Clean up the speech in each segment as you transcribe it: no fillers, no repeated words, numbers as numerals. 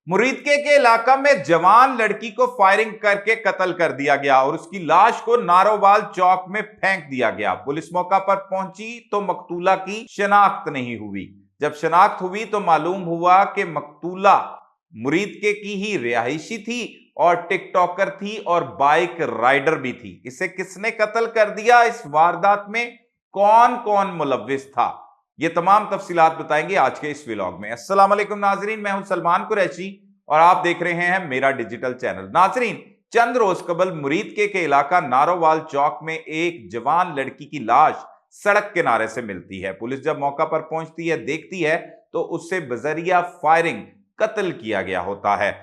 मुरीदके के इलाका में जवान लड़की को फायरिंग करके कत्ल कर दिया गया और उसकी लाश को नारोवाल चौक में फेंक दिया गया। पुलिस मौका पर पहुंची तो मकतूला की शनाख्त नहीं हुई। जब शनाख्त हुई तो मालूम हुआ कि मकतूला मुरीदके की ही रिहायशी थी और टिकटॉकर थी और बाइक राइडर भी थी। इसे किसने कत्ल कर दिया, इस वारदात में कौन कौन मुलव्विस था, ये तमाम तफसीलात बताएंगे आज के इस व्लॉग में। अस्सलाम वालेकुम नाजरीन, मैं हूं सलमान कुरैशी और आप देख रहे हैं मेरा डिजिटल चैनल। नाजरीन, चंद रोज कबल मुरीदके के इलाका नारोवाल चौक में एक जवान लड़की की लाश सड़क किनारे से मिलती है। पुलिस जब मौका पर पहुंचती है, देखती है तो उससे बजरिया फायरिंग कत्ल किया गया होता है।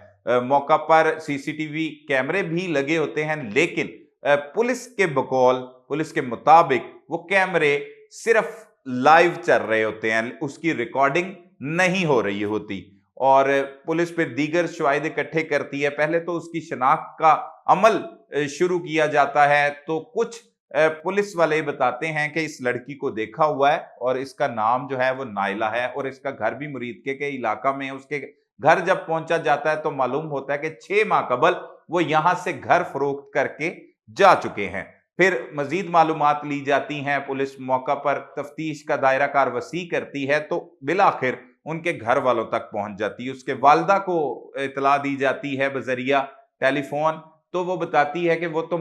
मौका पर सीसीटीवी कैमरे भी लगे होते हैं, लेकिन पुलिस के बकौल, पुलिस के मुताबिक वो कैमरे सिर्फ लाइव चल रहे होते हैं, उसकी रिकॉर्डिंग नहीं हो रही होती और पुलिस फिर दीगर शवाहिद इकट्ठे करती है। पहले तो उसकी शनाख्त का अमल शुरू किया जाता है। तो कुछ पुलिस वाले बताते हैं कि इस लड़की को देखा हुआ है और इसका नाम जो है वो नाइला है और इसका घर भी मुरीदके के इलाका में है। उसके घर जब पहुंचा जाता है तो मालूम होता है कि 6 माह कबल वो यहां से घर फरोख्त करके जा चुके हैं। फिर मजीद मालूमात ली जाती हैं, पुलिस मौका पर तफ्तीश का दायरा कार वसी करती है तो बिलाखिर उनके घर वालों तक पहुंच जाती है। उसके वालदा को इतला दी जाती है बजरिया टेलीफोन, तो वो बताती है कि वो तो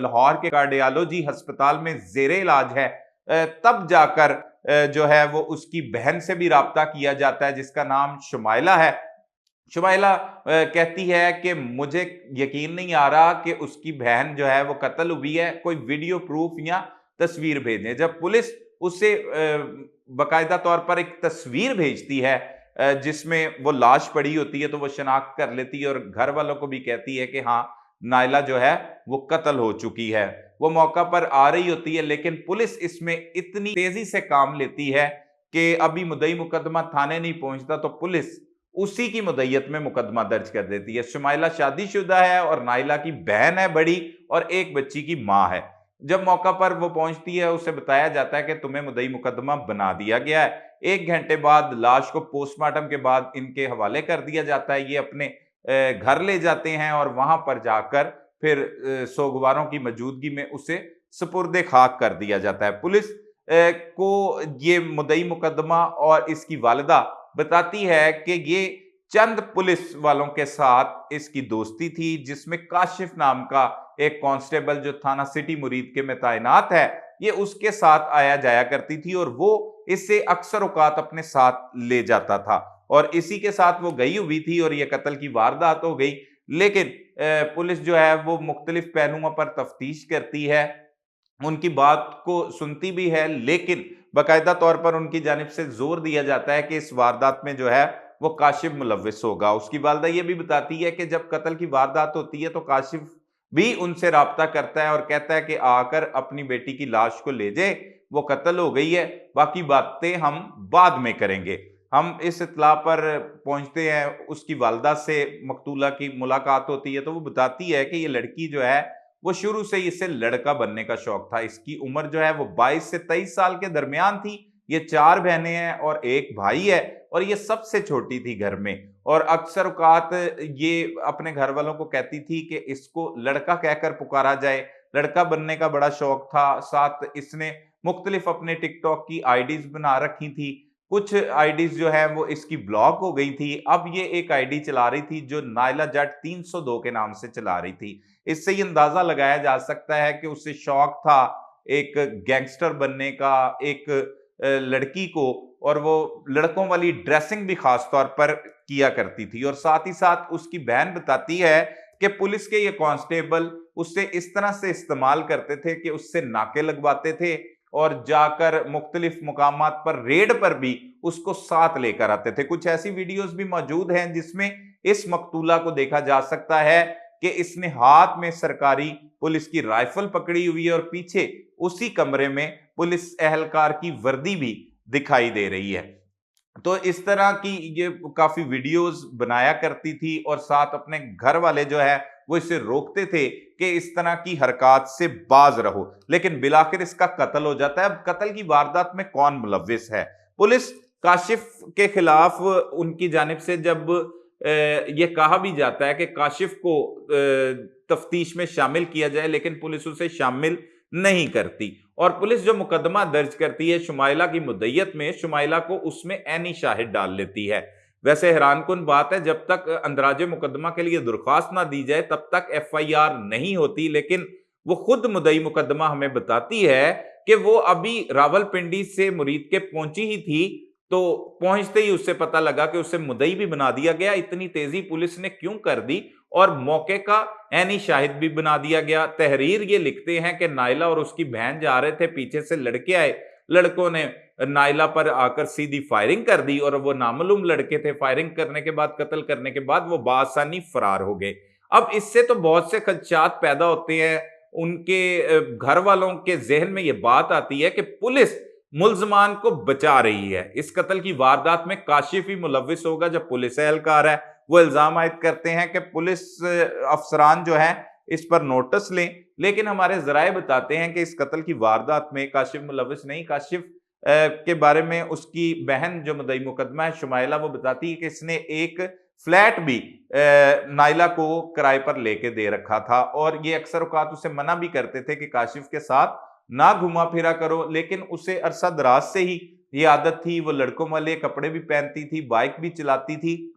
लाहौर के कार्डियोलॉजी अस्पताल में जेरे इलाज है। तब जाकर जो है वो उसकी बहन से भी राब्ता किया जाता है जिसका नाम शुमाइला है। शुमाइला कहती है कि मुझे यकीन नहीं आ रहा कि उसकी बहन जो है वो कत्ल हुई है, कोई वीडियो प्रूफ या तस्वीर भेजें। जब पुलिस उसे बाकायदा तौर पर एक तस्वीर भेजती है जिसमें वो लाश पड़ी होती है, तो वो शनाख्त कर लेती है और घर वालों को भी कहती है कि हाँ, नाइला जो है वो कत्ल हो चुकी है। वो मौका पर आ रही होती है, लेकिन पुलिस इसमें इतनी तेजी से काम लेती है कि अभी मुद्दई मुकदमा थाने नहीं पहुंचता तो पुलिस उसी की मुद्दयत में मुकदमा दर्ज कर देती है। शुमाइला शादीशुदा है और नाइला की बहन है बड़ी और एक बच्ची की मां है। जब मौका पर वो पहुंचती है, उसे बताया जाता है कि तुम्हें मुद्दई मुकदमा बना दिया गया है। 1 घंटे बाद लाश को पोस्टमार्टम के बाद इनके हवाले कर दिया जाता है। ये अपने घर ले जाते हैं और वहां पर जाकर फिर सोगवारों की मौजूदगी में उसे सुपुर्दे खाक कर दिया जाता है। पुलिस को ये मुद्दई मुकदमा और इसकी वालिदा बताती है कि ये चंद पुलिस वालों के साथ इसकी दोस्ती थी, जिसमें काशिफ नाम का एक कांस्टेबल जो थाना सिटी मुरीदके में तैनात है, ये उसके साथ आया जाया करती थी और वो इससे अक्सर औकात अपने साथ ले जाता था और इसी के साथ वो गई हुई थी और ये कत्ल की वारदात हो गई। लेकिन पुलिस जो है वो मुख्तलिफ पहलुओं पर तफ्तीश करती है, उनकी बात को सुनती भी है, लेकिन बाकायदा तौर पर उनकी जानिब से जोर दिया जाता है कि इस वारदात में जो है वो काशिफ मुलव्विस होगा। उसकी वालिदा ये भी बताती है कि जब कत्ल की वारदात होती है तो काशिफ भी उनसे राब्ता करता है और कहता है कि आकर अपनी बेटी की लाश को ले जाए, वो कत्ल हो गई है, बाकी बातें हम बाद में करेंगे। हम इस इत्तला पर पहुंचते हैं, उसकी वालिदा से मकतूला की मुलाकात होती है तो वो बताती है कि ये लड़की जो है वो शुरू से ही इसे लड़का बनने का शौक था। इसकी उम्र जो है वो 22 से 23 साल के दरमियान थी। ये 4 बहनें हैं और एक भाई है और ये सबसे छोटी थी घर में और अक्सर औकात ये अपने घर वालों को कहती थी कि इसको लड़का कहकर पुकारा जाए। लड़का बनने का बड़ा शौक था। साथ इसने मुख्तलिफ अपने टिकटॉक की आईडीज बना रखी थी। कुछ आईडीज जो है वो इसकी ब्लॉक हो गई थी। अब ये एक आईडी चला रही थी जो नाइला जट 302 के नाम से चला रही थी। इससे ये अंदाजा लगाया जा सकता है कि उसे शौक था एक गैंगस्टर बनने का, एक लड़की को, और वो लड़कों वाली ड्रेसिंग भी खास तौर पर किया करती थी। और साथ ही साथ उसकी बहन बताती है कि पुलिस के ये कांस्टेबल उससे इस तरह से इस्तेमाल करते थे कि उससे नाके लगवाते थे और जाकर मुख्तलिफ मुकामात पर रेड पर भी उसको साथ लेकर आते थे। कुछ ऐसी वीडियोस भी मौजूद हैं जिसमें इस मकतूला को देखा जा सकता है कि इसने हाथ में सरकारी पुलिस की राइफल पकड़ी हुई है और पीछे उसी कमरे में पुलिस एहलकार की वर्दी भी दिखाई दे रही है। तो इस तरह की ये काफी वीडियोस बनाया करती थी और साथ अपने घर वाले जो है वो इसे रोकते थे कि इस तरह की हरकत से बाज रहो, लेकिन बिलाखिर इसका कत्ल हो जाता है। अब कत्ल की वारदात में कौन मुलव्विस है? पुलिस काशिफ के खिलाफ उनकी जानिब से जब ये कहा भी जाता है कि काशिफ को तफ्तीश में शामिल किया जाए, लेकिन पुलिस उसे शामिल नहीं करती और पुलिस जो मुकदमा दर्ज करती है शुमाइला की मुद्दइयत में, शुमाइला को उसमें ऐनी शाहिद डाल लेती है। वैसे हैरानकुन बात है, जब तक अंदराजे मुकदमा के लिए दरख्वास्त ना दी जाए तब तक एफआईआर नहीं होती, लेकिन वो खुद मुद्दई मुकदमा हमें बताती है कि वो अभी रावलपिंडी से मुरीद के पहुंची ही थी, तो पहुंचते ही उससे पता लगा कि उसे मुद्दई भी बना दिया गया। इतनी तेजी पुलिस ने क्यों कर दी और मौके का ऐनी शाहिद भी बना दिया गया। तहरीर ये लिखते हैं कि नाइला और उसकी बहन जा रहे थे, पीछे से लड़के आए, लड़कों ने नाइला पर आकर सीधी फायरिंग कर दी और वो नामालूम लड़के थे। फायरिंग करने के बाद, कत्ल करने के बाद वो बासानी फरार हो गए। अब इससे तो बहुत से खदशात पैदा होते हैं, उनके घर वालों के जहन में ये बात आती है कि पुलिस मुल्जमान को बचा रही है। इस कत्ल की वारदात में काशिफ ही मुलविस होगा। जब पुलिस एहलकार है वो इल्जाम आयद करते हैं कि पुलिस अफसरान जो है इस पर नोटिस लें, लेकिन हमारे जराए बताते हैं कि इस कत्ल की वारदात में काशिफ मुलविस नहीं। काशिफ के बारे में उसकी बहन जो मुद्दई मुकदमा है शुमाइला, वो बताती है कि इसने एक फ्लैट भी नाइला को किराए पर लेके दे रखा था और ये अक्सर औकात उसे मना भी करते थे कि काशिफ के साथ ना घुमा फिरा करो, लेकिन उसे अरसा दराज से ही ये आदत थी। वो लड़कों वाले कपड़े भी पहनती थी, बाइक भी चलाती थी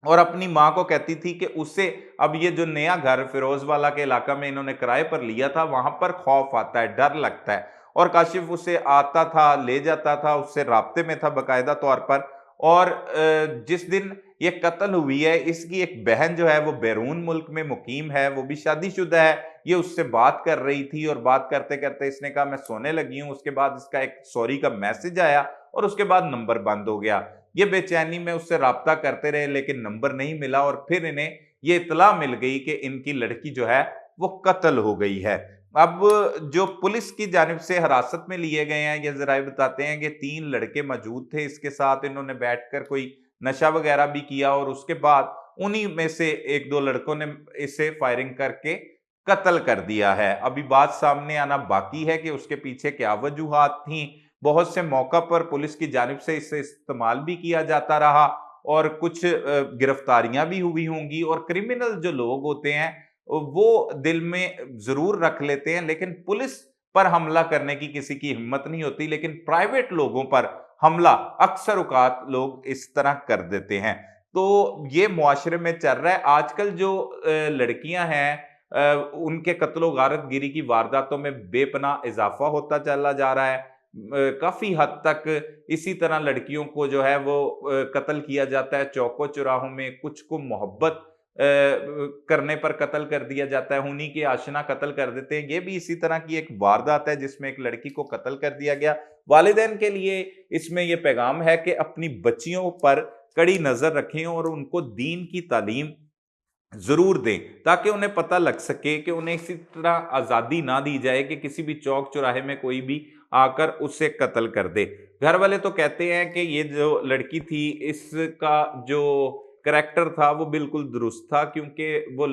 और अपनी माँ को कहती थी कि उसे अब ये जो नया घर फिरोजवाला के इलाका में इन्होंने किराए पर लिया था, वहां पर खौफ आता है, डर लगता है। और काशिफ उसे आता था, ले जाता था, उससे राब्ते में था बाकायदा तौर पर। और जिस दिन ये कत्ल हुई है, इसकी एक बहन जो है वो बैरून मुल्क में मुकीम है, वो भी शादीशुदा है। ये उससे बात कर रही थी और बात करते करते इसने कहा मैं सोने लगी हूं। उसके बाद इसका एक सॉरी का मैसेज आया और उसके बाद नंबर बंद हो गया। ये बेचैनी में उससे राब्ता करते रहे, लेकिन नंबर नहीं मिला और फिर इन्हें ये इतला मिल गई कि इनकी लड़की जो है वो कत्ल हो गई है। अब जो पुलिस की जानिब से हिरासत में लिए गए हैं, ये जराए बताते हैं कि 3 लड़के मौजूद थे इसके साथ। इन्होंने बैठकर कोई नशा वगैरह भी किया और उसके बाद उन्हीं में से 1-2 लड़कों ने इसे फायरिंग करके कत्ल कर दिया है। अभी बात सामने आना बाकी है कि उसके पीछे क्या वजूहात थी। बहुत से मौका पर पुलिस की जानिब से इसे इस्तेमाल भी किया जाता रहा और कुछ गिरफ्तारियां भी हुई होंगी। और क्रिमिनल जो लोग होते हैं वो दिल में जरूर रख लेते हैं, लेकिन पुलिस पर हमला करने की किसी की हिम्मत नहीं होती, लेकिन प्राइवेट लोगों पर हमला अक्सर औकात लोग इस तरह कर देते हैं। तो ये मुआशरे में चल रहा है। आजकल जो लड़कियां हैं उनके कत्लो गारत गिरी की वारदातों में बेपनाह इजाफा होता चला जा रहा है। काफी हद तक इसी तरह लड़कियों को जो है वो कत्ल किया जाता है चौकों चौराहों में। कुछ को मोहब्बत करने पर कत्ल कर दिया जाता है, उन्हीं के आशना कत्ल कर देते हैं। ये भी इसी तरह की एक वारदात है जिसमें एक लड़की को कत्ल कर दिया गया। वालिदैन के लिए इसमें यह पैगाम है कि अपनी बच्चियों पर कड़ी नजर रखें और उनको दीन की तालीम जरूर दें, ताकि उन्हें पता लग सके कि उन्हें इसी तरह आजादी ना दी जाए कि किसी भी चौक चौराहे में कोई भी आकर उससे कत्ल कर दे। घर वाले तो कहते हैं कि ये जो लड़की थी इसका जो करैक्टर था वो बिल्कुल दुरुस्त था, क्योंकि वो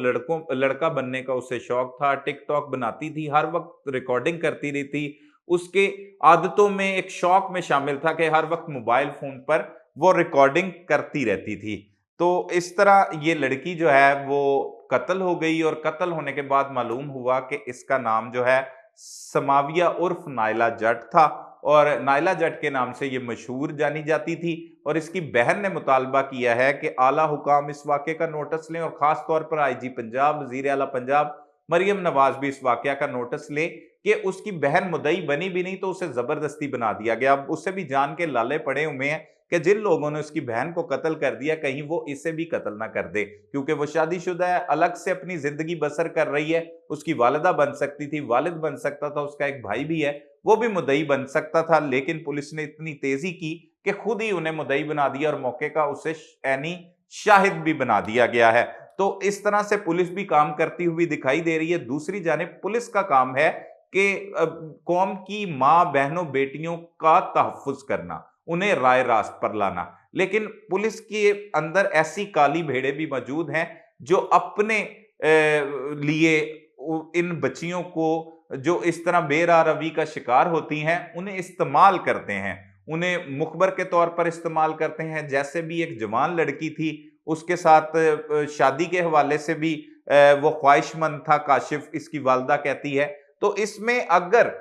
लड़का बनने का उसे शौक था। टिकटॉक बनाती थी, हर वक्त रिकॉर्डिंग करती रही थी। उसके आदतों में एक शौक में शामिल था कि हर वक्त मोबाइल फोन पर वो रिकॉर्डिंग करती रहती थी। तो इस तरह ये लड़की जो है वो कत्ल हो गई और कत्ल होने के बाद मालूम हुआ कि इसका नाम जो है समाविया उर्फ नाइला जट था और नाइला जट के नाम से ये मशहूर जानी जाती थी। और इसकी बहन ने मुतालबा किया है कि आला हुकाम इस वाक़े का नोटिस लें और खास तौर पर आईजी पंजाब, वजीर आला पंजाब मरियम नवाज भी इस वाक़या का नोटिस ले कि उसकी बहन मुद्दई बनी भी नहीं तो उसे जबरदस्ती बना दिया गया। अब उससे भी जान के लाले पड़े हुए हैं कि जिन लोगों ने उसकी बहन को कत्ल कर दिया कहीं वो इसे भी कत्ल ना कर दे, क्योंकि वो शादीशुदा है, अलग से अपनी जिंदगी बसर कर रही है। उसकी वालिदा बन सकती थी, वालिद बन सकता था, उसका एक भाई भी है वो भी मुद्दई बन सकता था, लेकिन पुलिस ने इतनी तेजी की कि खुद ही उन्हें मुद्दई बना दिया और मौके का उसे ऐनी शाहिद भी बना दिया गया है। तो इस तरह से पुलिस भी काम करती हुई दिखाई दे रही है। दूसरी जानिब पुलिस का काम है कि कौम की माँ बहनों बेटियों का तहफ्फुज करना, उन्हें राय रास्त पर लाना। लेकिन पुलिस के अंदर ऐसी काली भेड़ें भी मौजूद हैं जो अपने लिए इन बच्चियों को जो इस तरह बेराह रवी का शिकार होती हैं उन्हें इस्तेमाल करते हैं, उन्हें मुखबर के तौर पर इस्तेमाल करते हैं। जैसे भी एक जवान लड़की थी उसके साथ शादी के हवाले से भी वो ख्वाहिशमंद था काशिफ, इसकी वालिदा कहती है। तो इसमें अगर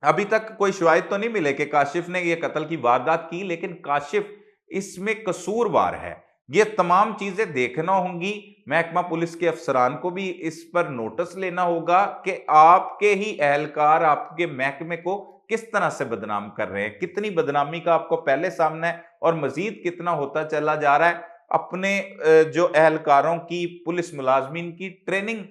अभी तक कोई शवाहिद तो नहीं मिले कि काशिफ ने ये कत्ल की वारदात की, लेकिन काशिफ इसमें कसूरवार है। ये तमाम चीजें देखना होंगी। महकमा पुलिस के अफसरान को भी इस पर नोटिस लेना होगा कि आपके ही एहलकार आपके महकमे को किस तरह से बदनाम कर रहे हैं। कितनी बदनामी का आपको पहले सामना है और मजीद कितना होता चला जा रहा है। अपने जो एहलकारों की, पुलिस मुलाजमीन की ट्रेनिंग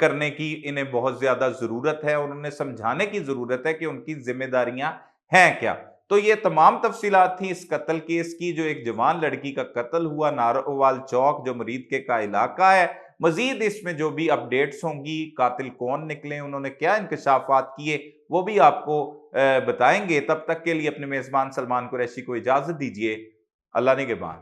करने की इन्हें बहुत ज्यादा जरूरत है और उन्हें समझाने की जरूरत है कि उनकी जिम्मेदारियां हैं क्या। तो ये तमाम तफसीलात थी इस कत्ल केस की, जो एक जवान लड़की का कत्ल हुआ नारोवाल चौक, जो मरीद के का इलाका है। मजीद इसमें जो भी अपडेट्स होंगी, कातिल कौन निकले, उन्होंने क्या इंकशाफात किए, वो भी आपको बताएंगे। तब तक के लिए अपने मेजबान सलमान कुरैशी को इजाजत दीजिए। अल्लाह निगहबान।